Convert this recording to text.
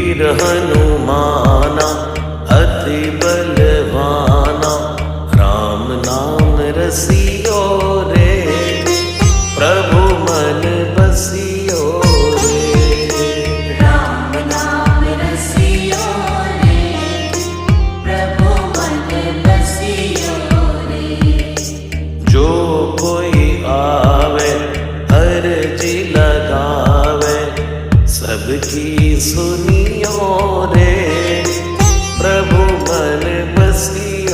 वीर हनुमाना अति बलवाना, राम नाम रसियो रे, प्रभु मन बसियो रे। राम नाम रसियो रे, प्रभु मन बसियो रे। जो कोई आवे अर्जी लगावे, सबकी सुनियो रे, प्रभु मन बसियो